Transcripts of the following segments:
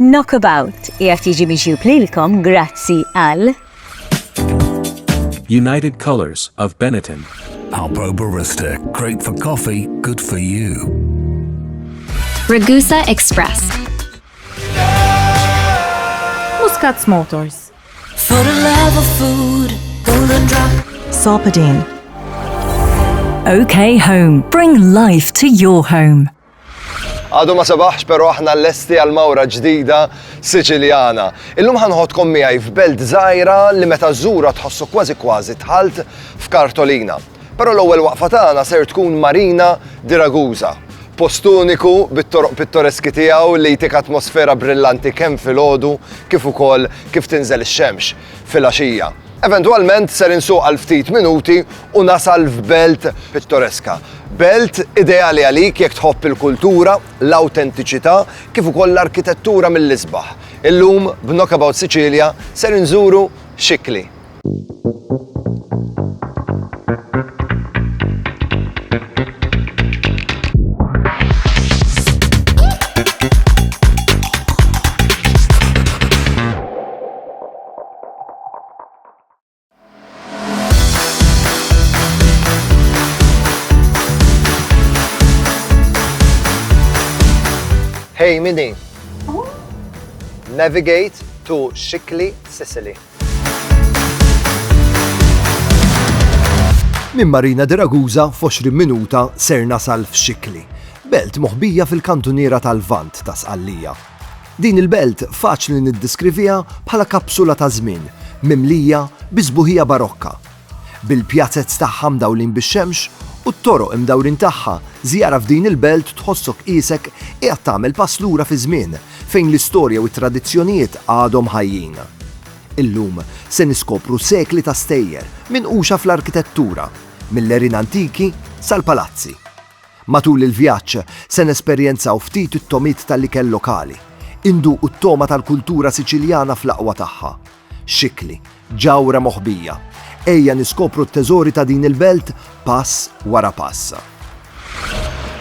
Knockabout qiegħed jiġi mixjub lilkom grazzi għal United Colors of Benetton. Alpro Barista, great for coffee, good for you. Ragusa Express. Muscat's Motors. For the love of food, Golden Drop. Sarpadine. OK Home. Bring life to your home. Għadu ma sabaħx, pero aħna l-lesti għal-mawra ġdida Siċiljana. Illum ħanħodkom miegħi f'belt żgħira li meta żżura tħossu kważi tħalt f'kartolina. Però l-ewwel waqfa tagħna ser tkun Marina di Ragusa. Post uniku bit-toroq pittoreski tiegħu li jtik atmosfera brillanti kemm filgħodu kif ukoll kif tinżel ix-xemx fil-għaxija. Eventwalment ser insuq għal ftit minuti u nasal f'belt pittoreska. Belt ideali għalik jekk tħobb il-kultura, l-awtentiċità kif ukoll l-arkitettura mill-isbaħ. Illum b'Knockabout Sicilia ser inżuru Xikli. Hey Mini, navigate to Xikli, Sicily. Min Marina di Ragusa f'20 minuta ser nasal f'Xikli, belt moħbija fil-kantuniera tal-Vant ta' Sqallija. Din il-belt faċli niddiskrivija bħala kapsula ta' żmien, mimlija biżbuħija barokka. Bil-pjazzezz tagħha mdawlin bix-xemx u t-toroq imdawrin tagħha żjara f'din il-belt tħossok qisek qiegħed tagħmel pass lura fi żmien fejn l-istorja u t-tradizzjonijiet għadhom ħajjin. Illum se niskopru sekli ta' stejjer minquxa fl-arkitettura, mill-erin antiki sal-palazzi. Matul il-vjaġġ se nesperjenzaw ftit it-tomit tal-ikel lokali, induqu t-toma tal-kultura Siċiljana fl-aqwa tagħha. Xikli, ġawra moħbija. Ejja niskopru t-teżori ta' din il-belt pass wara pass.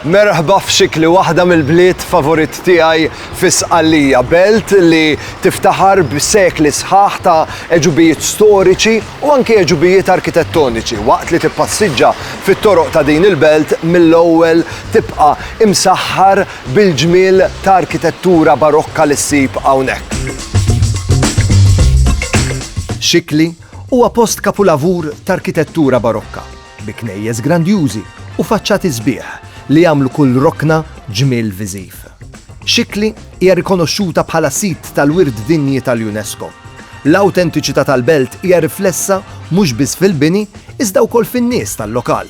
Merħba f'Xikli, waħda mill-bliet favorit tiegħi fi Sqallija, belt li tiftaħar b'sekli sħaħ ta' eġubijiet storiċi u anke eġubijiet arkitettoniċi. Waqt li tippassiġġa fit-toroq ta' din il-belt mill-ewwel tibqa' imsaħħar bil-ġmiel ta' arkitettura barokka li ssib hawnhekk. Xikli huwa post kapulavur ta' arkitettura barokka, bi knejjes grandjużi u faċċati sbieħ li jagħmlu kull rokna ġmiel viżiv. Xikli hija rikonoxxuta bħala sit tal-wirt dinji tal-UNESCO. L-awtentiċità tal-belt hija riflessa mhux biss fil-bini iżda wkoll fin-nies tal-lokal.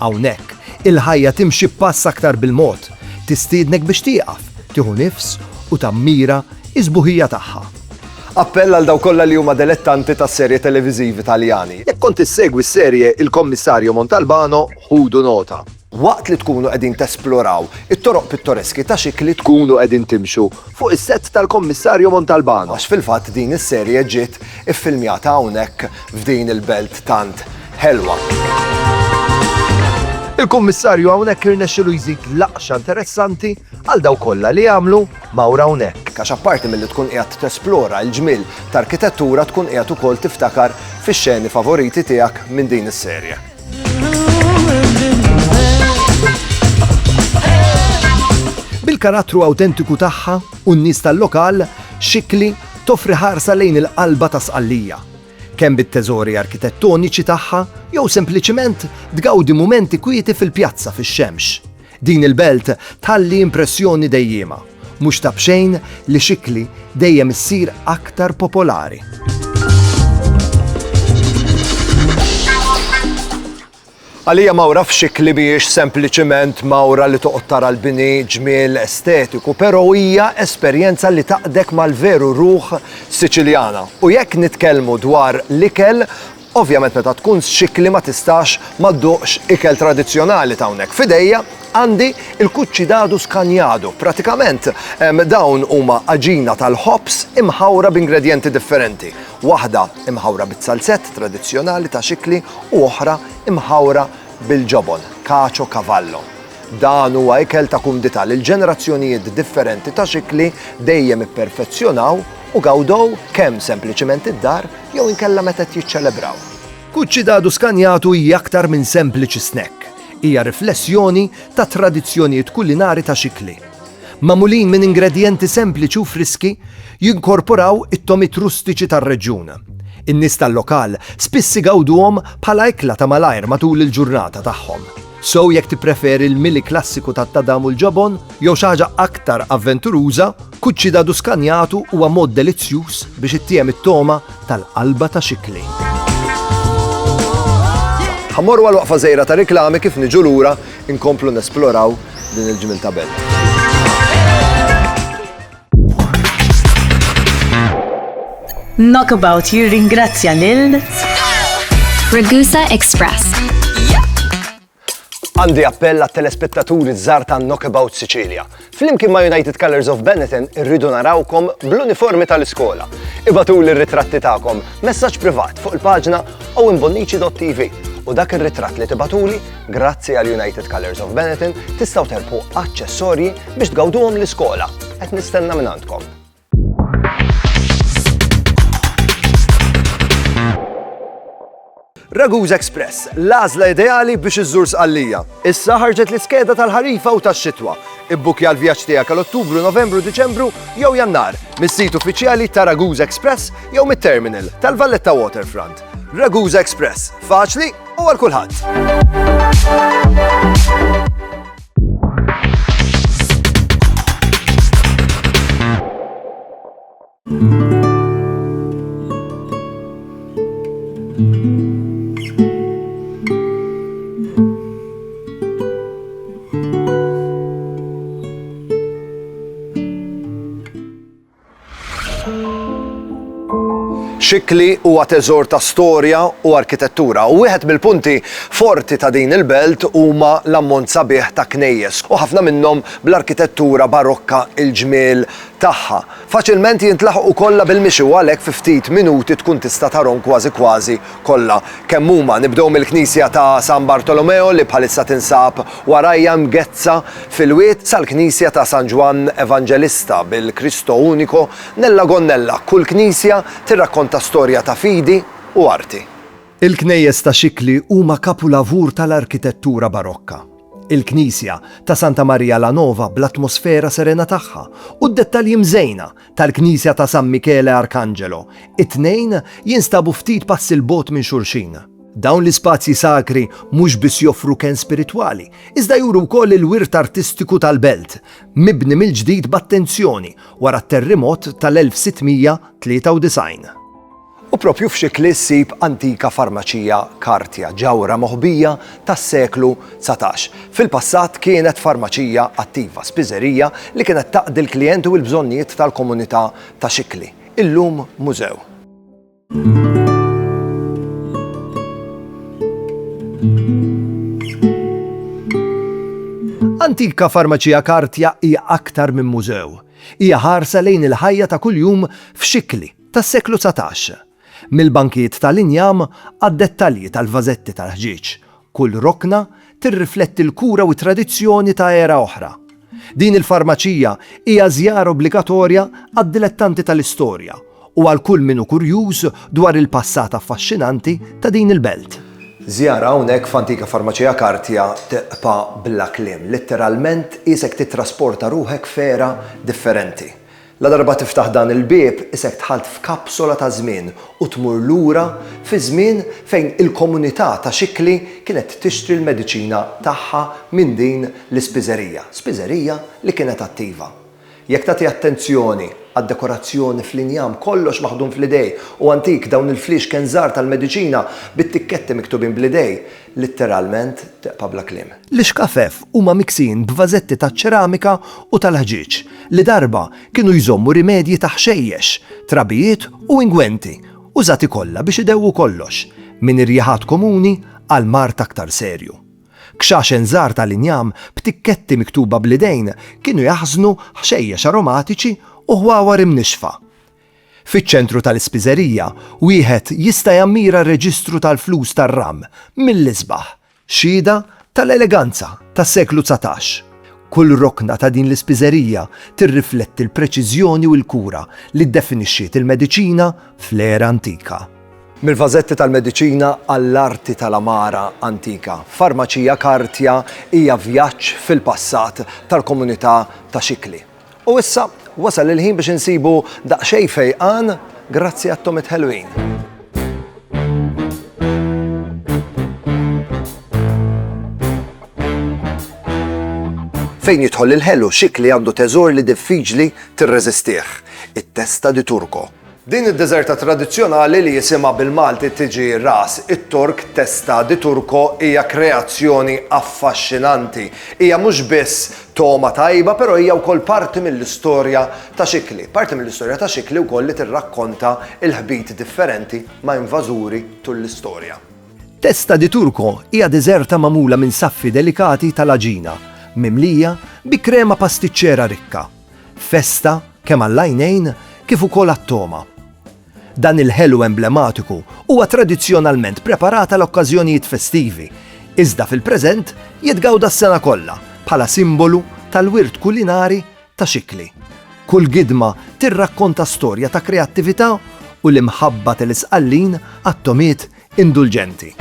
Hawnhekk il-ħajja timxi pass aktar bil-mod, tistiednek biex tieqaf, tieħu nifs u tammira iż-żbuħija tagħha. Appell għal daw kollha li huma dilettanti tas-serje televiżivi Taljani. Jekk kont issegwi s-serje Il-Kommissarju Montalbano, ħudu nota. Waqt li tkunu qegħdin tesploraw it-toroq pittoreski ta' Xikli tkunu qegħdin timxu fuq is-sett tal-Kommissarju Montalbano. Għax fil-fatt din is-serje ġiet iffilmjata hawnhekk f'din il-belt tant ħelwa. Il-Kummissarju hawnhekk irnexxielu jżid laqxa interessanti għal daw kollha li jagħmlu mawra hawnhekk. Għax apparti milli tkun qiegħed tesplora l-ġmiel ta' arkitettura tkun qiegħed ukoll tiftakar fix-xeni favoriti tiegħek minn din is-serje. Bil-karattru awtentiku tagħha u n-nies tal-lokal, Xikli toffri ħarsa lejn il-qalba ta' Sqallija. Kemm bit-teżori arkitettoniċi tagħha jew sempliċiment tgawdi mumenti kwieti fil-pjazza fix-xemx. Din il-belt tħalli impressjoni dejjema, mhux ta' bxejn li Xikli dejjem issir aktar popolari. Għalija mawra f'Xikli biex sempliċement mawra li toqgħod tara l-bini ġmiel estetiku, però hija esperjenza li taqdek mal-veru ruħ Siċiljana. U jekk nitkellmu dwar l-ikel, ovvjament meta tkun Xikli ma tistax ma ddoqx ikel tradizzjonali ta' hawnhekk. F'idejja għandi il-cuccidado scagnado. Pratikament dawn huma aġina tal-ħobs imħawra b'ingredjenti differenti. Waħda imħawra bit-salsett tradizzjonali ta' Xikli u oħra imħawra bil-ġobon, cacio cavallo. Dan huwa ikel ta' kumdità li l-ġenerazzjonijiet differenti ta' xikli dejjem ipperfezzjonaw u gawdow kemm sempliċement id-dar jew inkella meta jiċċelebraw. Kuċċi dadu skanjatu hija aktar minn sempliċi snack. Hija riflessjoni ta' tradizzjonijiet kulinari ta' xikli. Mamulin minn ingredjenti sempliċi u friski jinkorporaw it-tomit rustiċi tar-reġjun. In-nies tal-lokal spiss igawduhom bħala ikla ta' malajr matul il-ġurnata tagħhom. So jekk tippreferi l-mili klassiku tat-tadam u l-ġobon jew xi ħaġa aktar avventuruża, kuċċi dadu skanjatu huwa mod delizzjuż biex ittiem it-toma tal-qalba ta' xikli. Ħammorru għal waqfa żejra ta' riklami kif niġu lura inkomplu nesploraw din il-ġimil ta' belt. Knockabout jirringrazzja lil Ragusa Express. Għandi appell għat-telespettaturi żgħar ta' Knockabout Sicilia. Flimkien ma' United Colors of Benetton irridu narawkom bl-uniformi tal-iskola. Ibatuli r-ritratti tagħkom messaġġ privat fuq il-paġna owenbonnici.tv. U dak ir-ritratt li tibatuli, grazzi għal United Colors of Benetton, tistgħu terpu aċċessorji biex tgawduhom l-iskola. Qed nistenna minn għandkom. Ragusa Express, l-għażla ideali biex iżżur Sqallija. Issa ħarġet l-iskeda tal-ħarifa u tax-xitwa. Ibbukja l-vjaġġ tiegħek għal Ottubru, Novembru, Diċembru jew Jannar mis-sit uffiċjali ta' Ragusa Express jew mit-terminal tal-Valletta Waterfront. Ragusa Express, faċli u għal kulħadd. Xikli huwa teżor ta' storja u arkitettura u wieħed mill-punti forti ta' din il-belt huma l-ammont sabiħ ta' knejjes u ħafna minnhom bl-arkitettura barokka il-ġmiel tagħha. Faċilment jintlaħqu kollha bil-mixi u għalhekk fi ftit minuti tkun tista' tarhom kważi kollha. Kemm huma nibdew mill-Knisja ta' San Bartolomeo li bħalissa tinsab warajja mgezza fil-wiet sal-Knisja ta' San Ġwan Evanġelista bil-Kristo Unico nella gonnella. Kull knisja tirrakkonta storja ta' fidi u arti. Il-knejjes ta' xikli huma kapulavur tal-arkitettura barokka. Il-Knisja ta' Santa Maria la Nova bl-atmosfera serena tagħha u d-dettalji mżejna tal-Knisja ta' San Michele Arcangelo. It-tnejn jinstabu ftit pass il-bot minn xulxin. Dawn l-ispazji sakri mhux biss joffru ken spiritwali, iżda juru wkoll il-wirt artistiku tal-belt, mibni mill-ġdid b'attenzjoni wara t-terremot tal-1693. U propju f'xikli ssib antika farmaċija Kartja, ġawra moħbija tas-seklu 19. Fil-passat kienet farmaċija attiva, spiżerija li kienet taqdi l-klijenti u l-bżonnijiet tal-komunità ta' Xikli. Illum mużew. Antika farmaċija Kartja hija aktar minn mużew. Hija ħarsa lejn il-ħajja ta' kuljum f'Xikli tas-seklu 19. Mill-bankiet tal-injam għad-dettalji tal-vażetti tal-ħġieġ. Kull rokna tirrifletti l-kura u tradizzjoni ta' era oħra. Din il-farmaċija hija żjara obbligatorja għad-dilettanti tal-istorja u għal kull minnu kurjuż dwar il-passat affaxxinanti ta' din il-belt. Żjara hawnhekk f'antika farmaċija Kartja teqpa' bla kliem, letteralment isek titrasporta ruħek fera differenti. La darba tiftaħ dan il-bieb isek tħalt f'kapsola ta' żmien u tmur lura fi żmien fejn il-komunità ta' Xikli kienet tixtri l-mediċina tagħha minn din l-ispiżerija. Spiżerija li kienet attiva. Jekk tagħti attenzjoni għad-dekorazzjoni fl-injam kollox maħdum fl-idej u antik dawn il-flix kenżar tal-mediċina bit-tikketti miktubin bl-idej, litteralment teqpa' bla kliem. L-ixkafef huma miksin b'vażetti ta' ċeramika u tal-ħġieġ li darba kienu jżommu rimedji ta' ħxejjex, trabijiet u ingwenti użati kollha biex idewwu kollox minn irjaħat komuni għal mart aktar serju. Kxaxen żgħar tal-injam b'tikketti miktuba bl-idejn kienu jaħżnu ħxejjex aromatiċi u ħwawar imnixfa. Fiċ-ċentru tal-ispiżerija wieħed jista' jammira r-reġistru tal-flus tar-ram mill-isbaħ, xhieda tal-eleganza tas-seklu 19. Kull rokna ta' din l-ispiżerija tirrifletti l-preċiżjoni u l-kura li ddefinixxiet il-mediċina fl-era antika. Mill-vażetti tal-mediċina għall-arti tal-amara antika, farmaċija Kartja hija vjaġġ fil-passat tal-komunità ta' Xikli. U issa wasal il-ħin biex insibu daqsxejn fejqan grazzi għat-Tomit Ħelwin. Fejn jidħol il-ħelu Xikli għandu teżor li diffiċli tirreżistih, it-testa di Turko. Din id-deżerta tradizzjonali li jisimha bil-Malti tiġi ras it-Turk testa di Turko hija kreazzjoni affaxxinanti. Hija mhux biss toma tajba, però hija wkoll parti mill-istorja ta' Xikli. Parti mill-istorja ta' Xikli wkoll li tirrakkonta il-ħbit differenti ma' invażuri tul l-istorja. Testa di Turko hija deżerta magħmula minn saffi delikati tal-aġina, mimlija bi krema pastiċċera rikka. Festa kemm għall-għajnejn kif ukoll għat-toma. Dan il-ħelu emblematiku huwa tradizzjonalment preparat għal okkażjonijiet festivi, iżda fil-preżent jitgawda s-sena kollha bħala simbolu tal-wirt kulinari ta' Xikli. Kull gidma tirrakkonta storja ta' kreattività u l-imħabba tal-isqallin għat-tomiet indulġenti.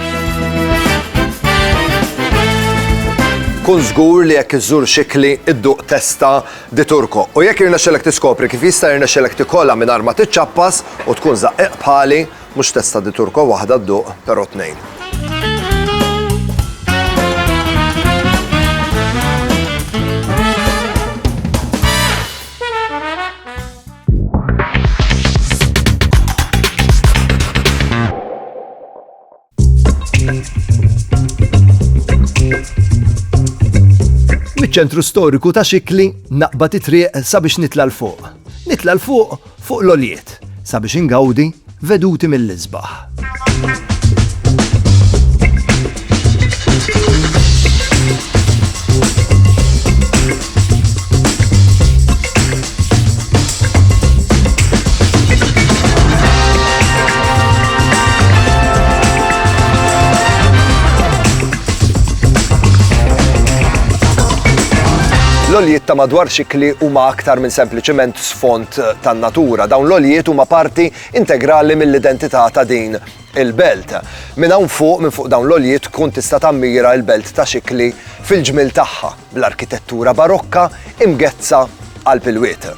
Kun żgur li jekk iżżur Xikli idduq testa di Turko. U jekk irnexxelek tiskopri kif jista' jirnexxelek tikollha mingħajr ma tiċċappas u tkun żaqqiq bħali, mhux testa di Turko waħda dduq però tnejn. Miċ-ċentru storiku ta' Xikli naqbad it-triq sabiex nitla l-fuq. Nitla l-fuq fuq l-oljiet sabiex ingawdi veduti mill-isbaħ. L-oljiet ta' madwar Xikli huma aktar minn sempliċement sfond tan-natura. Dawn l-oljiet huma parti integrali mill-identità ta' din il-belt. Minn hawn fuq minn fuq dawn l-oljiet tkun tista' tammira l-belt ta' Xikli fil-ġmil tagħha bl-arkitettura barokka imgezza għall-pilwiet.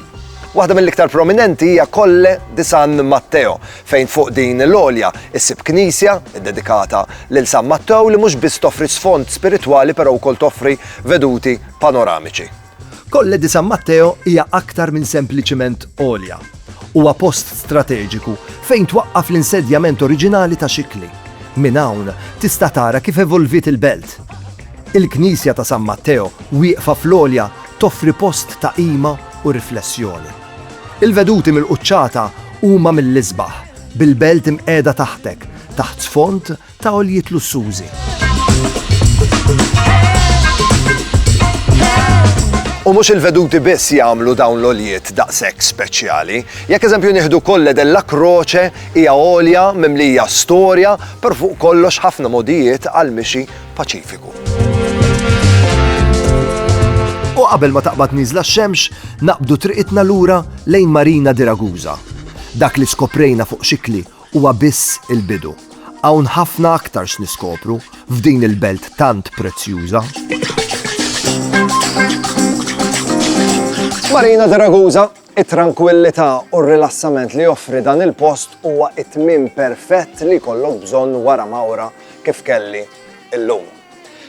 Waħda mill-iktar prominenti hija Colle di San Matteo, fejn fuq din l-olja issib knisja dedikata lil San Matteo li mhux biss toffri sfond spiritwali però wkoll toffri veduti panoramiċi. Colle di San Matteo hija aktar minn sempliċement olja. Huwa post strateġiku fejn twaqqaf l-insedjament oriġinali ta' Xikli. Minn hawn tista' tara kif evolvit il-belt. Il-Knisja ta' San Matteo wieqfa fl-olja toffri post ta' qima u riflessjoni. Il-veduti mill-quċċata huma mill-isbaħ, bil-belt imqiegħda taħtek, taħt sfond ta' oljiet lussużi. U mhux il-veduti biss jagħmlu dawn l-oljiet daqshekk speċjali. Jekk eżempju nieħdu Colle della Croce hija olja mimlija storja per fuq kollox ħafna modijiet għal mixi paċifiku. U qabel ma taqbad niżla x-xemx, naqbdu triqitna lura lejn Marina di Ragusa. Dak li skoprejna fuq Xikli huwa biss il-bidu. Hawn ħafna aktar x'niskopru f'din il-belt tant prezzjuża. Marina di Ragusa, it-tranquillità u r-rilassament li joffri dan il-post huwa it-tmiem perfett li jkollok bżonn wara mawra kif kelli illum.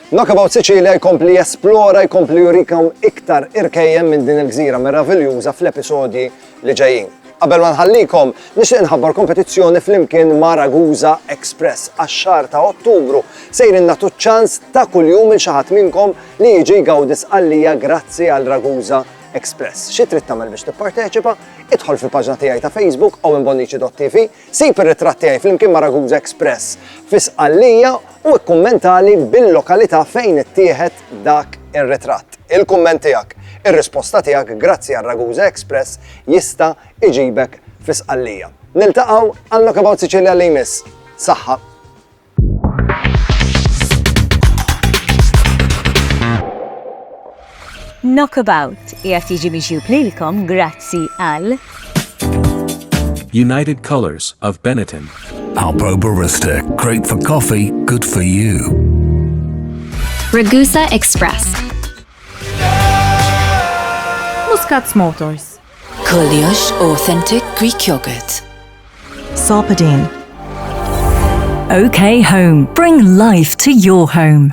Knockabout Sicilia jkompli jesplora, jkompli jurikom iktar irkejjem minn din il-gżira meraviljuża fl-episodji li ġejjin. Qabel ma nħallikom, nixtieq nħabbar kompetizzjoni flimkien ma' Ragusa Express għax-xahar ta' Ottubru sejrin nagħtu ċans ta' kuljum il xi ħadd minnkom li jiġi jgawdi sqallija grazzi għal Ragusa Express. Xi trid tagħmel biex tipparteċipa? Idħol fil-paġna tiegħi ta' Facebook owenbonnici.tv, sib ir-ritratt tiegħi flimkien ma' Ragusa Express fi sqallija u kkummentali bil-lokalità fejn ittieħed dak ir-ritratt. Il-kumment tiegħek, ir-risposta tiegħek grazzi għal Ragusa Express jista' iġibek fi sqallija. Niltaqgħu għal Knockabout Sicilia li jmiss. Saħħa! Knockabout qiegħed jiġi mixjub lilkom grazzi għal United Colors of Benetton. Alpro Barista, great for coffee, good for you. Ragusa Express. Muscat Motors. Koliosh Authentic Greek Yogurt. Solpadeine. OK Home. Bring life to your home.